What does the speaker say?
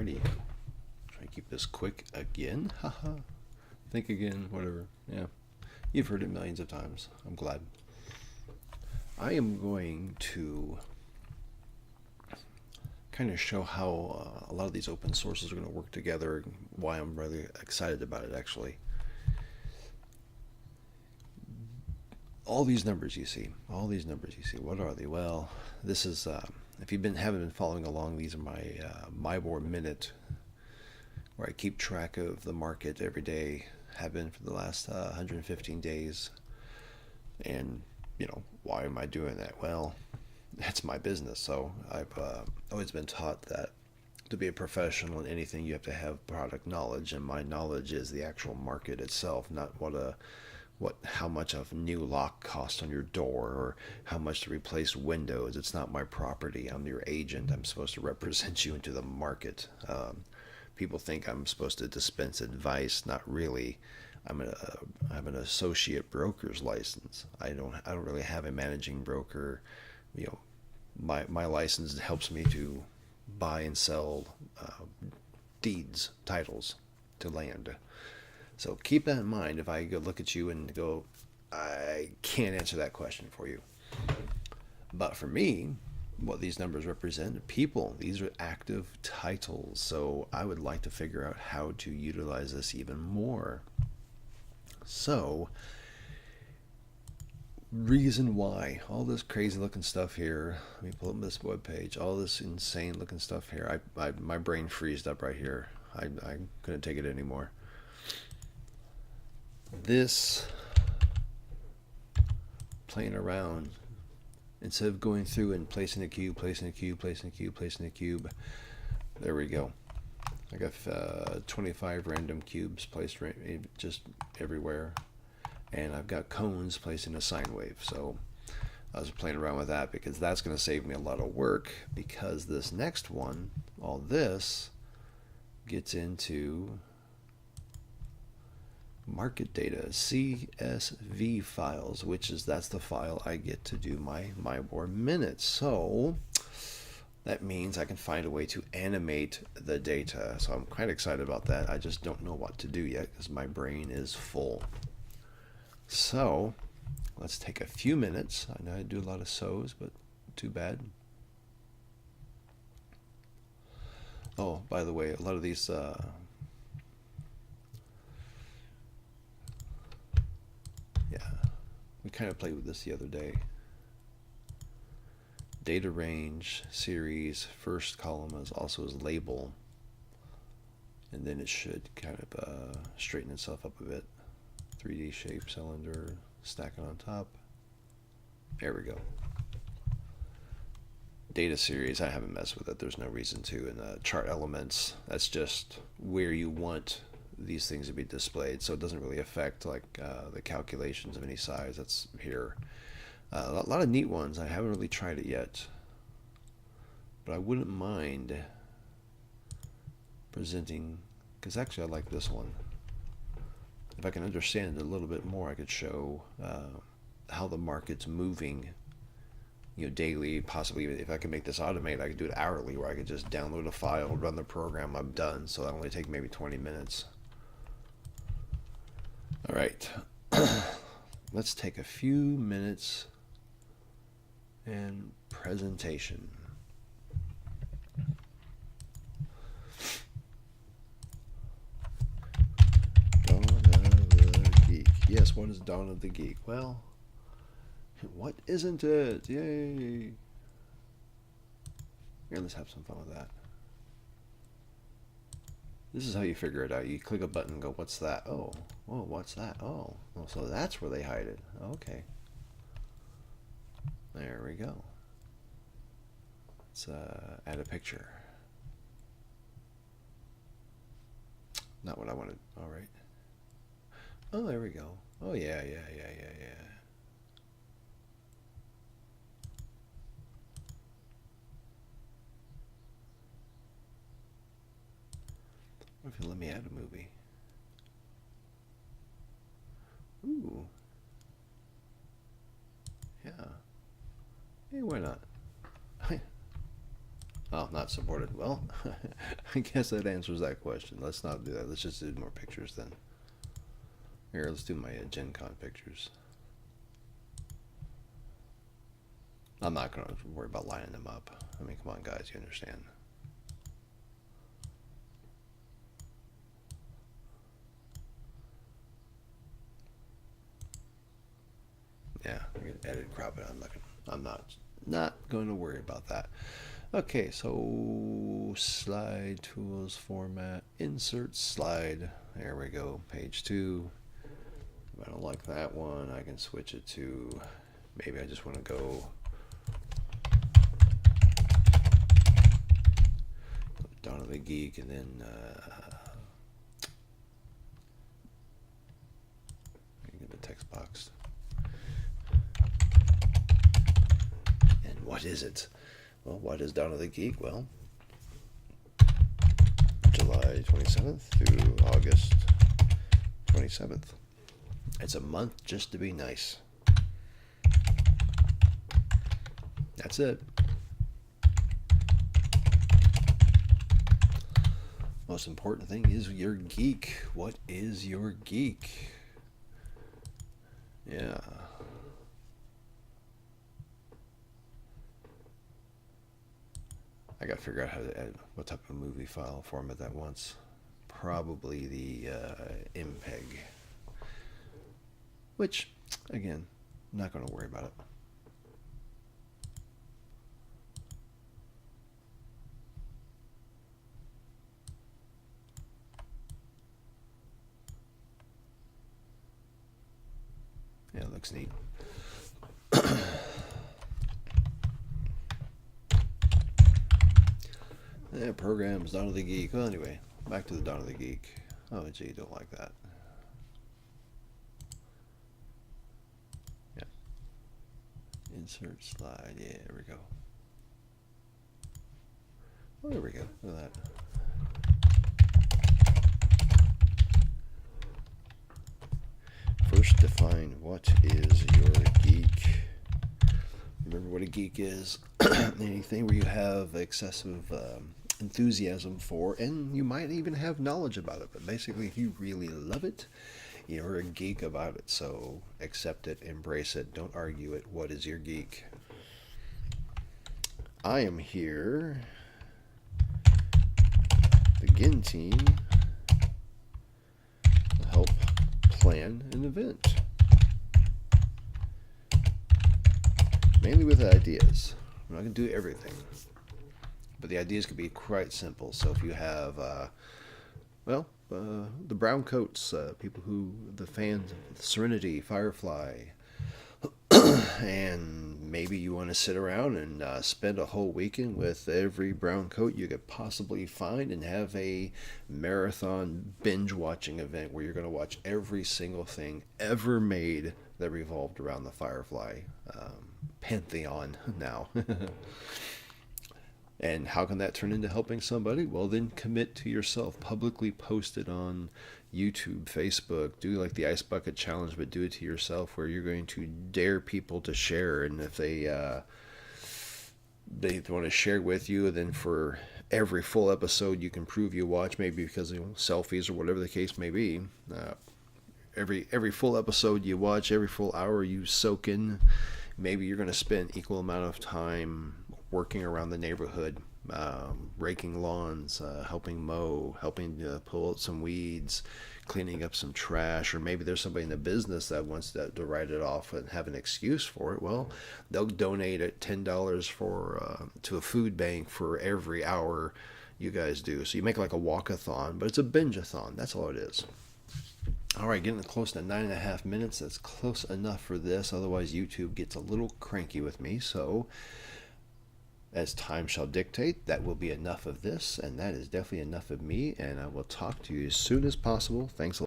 Alrighty. Try to keep this quick again. Haha. Think again, whatever. Yeah. You've heard it millions of times. I'm glad. I am going to kind of show how a lot of these open sources are going to work together, and why I'm really excited about it, actually. All these numbers you see, what are they? Well, this is, if you haven't been following along, these are my board minute, where I keep track of the market every day, have been for the last 115 days. And, why am I doing that? Well, that's my business. So I've always been taught that to be a professional in anything, you have to have product knowledge, and my knowledge is the actual market itself, not how much a new lock costs on your door, or how much to replace windows. It's not my property. I'm your agent. I'm supposed to represent you into the market. People think I'm supposed to dispense advice. Not really. I'm an associate broker's license. I don't really have a managing broker. My license helps me to buy and sell deeds, titles to land. So keep that in mind if I go look at you and go, I can't answer that question for you. But for me, what these numbers represent, people, these are active titles. So I would like to figure out how to utilize this even more. So, reason why all this crazy looking stuff here, let me pull up this web page, all this insane looking stuff here, my brain freezed up right here. I couldn't take it anymore. This playing around, instead of going through and placing a cube, there we go. I got 25 random cubes placed just everywhere, and I've got cones placed in a sine wave. So I was playing around with that because that's going to save me a lot of work, because this next one, all this gets into market data, CSV files, that's the file I get to do my board minutes. So that means I can find a way to animate the data. So I'm quite excited about that. I just don't know what to do yet because my brain is full. So let's take a few minutes. I know I do a lot of so's, but too bad. Oh, by the way, a lot of these we kind of played with this the other day. Data range, series, first column is also as label, and then it should kind of straighten itself up a bit. 3D shape, cylinder, stack it on top. There we go. Data series, I haven't messed with it. There's no reason to. And chart elements, that's just where you want these things to be displayed, so it doesn't really affect the calculations of any size. That's here. A lot of neat ones. I haven't really tried it yet, but I wouldn't mind presenting, because actually I like this one. If I can understand it a little bit more, I could show how the market's moving, daily. Possibly if I could make this automated, I could do it hourly, where I could just download a file, run the program, I'm done. So that only take maybe 20 minutes. All right, let's take a few minutes and presentation. Dawn of the Geek. Yes, what is Dawn of the Geek? Well, what isn't it? Yay! Here, let's have some fun with that. This is how you figure it out. You click a button and go, what's that? Oh, what's that? Oh, so that's where they hide it. Okay. There we go. Let's add a picture. Not what I wanted. All right. Oh, there we go. Oh, yeah. What if you let me add a movie? Ooh. Yeah. Hey, why not? Oh, not supported. Well, I guess that answers that question. Let's not do that. Let's just do more pictures then. Here, let's do my Gen Con pictures. I'm not going to worry about lining them up. I mean, come on, guys, you understand. Yeah, I can edit, crop it. I'm not going to worry about that. Okay, so slide tools, format, insert slide. There we go, page 2. If I don't like that one, I can switch it to, maybe I just want to go Dawn of the Geek, and then get the text box. And what is it? Well, what is Dawn of the Geek? Well, July 27th through August 27th. It's a month just to be nice. That's it. Most important thing is your geek. What is your geek? Yeah. I gotta figure out how to add what type of movie file format that wants. Probably the MPEG. Which, again, I'm not going to worry about it. Yeah, it looks neat. Yeah, programs, Dawn of the Geek. Well, anyway, back to the Dawn of the Geek. Oh, gee, don't like that. Yeah. Insert slide. Yeah, there we go. Oh, there we go. Look at that. First, define what is your geek. Remember what a geek is. Anything where you have excessive enthusiasm for, and you might even have knowledge about it. But basically, if you really love it, you're a geek about it. So accept it, embrace it, don't argue it. What is your geek? I am here, the Ginn team, to help plan an event. Mainly with ideas. I'm not going to do everything. But the ideas could be quite simple. So if you have, the brown coats, people who, the fans of Serenity, Firefly, and maybe you want to sit around and spend a whole weekend with every brown coat you could possibly find and have a marathon binge watching event where you're going to watch every single thing ever made that revolved around the Firefly pantheon now. And how can that turn into helping somebody? Well, then commit to yourself. Publicly post it on YouTube, Facebook. Do like the Ice Bucket Challenge, but do it to yourself where you're going to dare people to share. And if they want to share with you, then for every full episode you can prove you watch, maybe because of selfies or whatever the case may be. Every full episode you watch, every full hour you soak in, maybe you're going to spend equal amount of time working around the neighborhood, raking lawns, helping mow, helping pull out some weeds, cleaning up some trash, or maybe there's somebody in the business that wants to write it off and have an excuse for it. Well, they'll donate at $10 to a food bank for every hour you guys do. So you make like a walk-a-thon, but it's a binge-a-thon. That's all it is. All right, getting close to 9.5 minutes. That's close enough for this. Otherwise, YouTube gets a little cranky with me. So as time shall dictate, that will be enough of this, and that is definitely enough of me, and I will talk to you as soon as possible. Thanks a lot.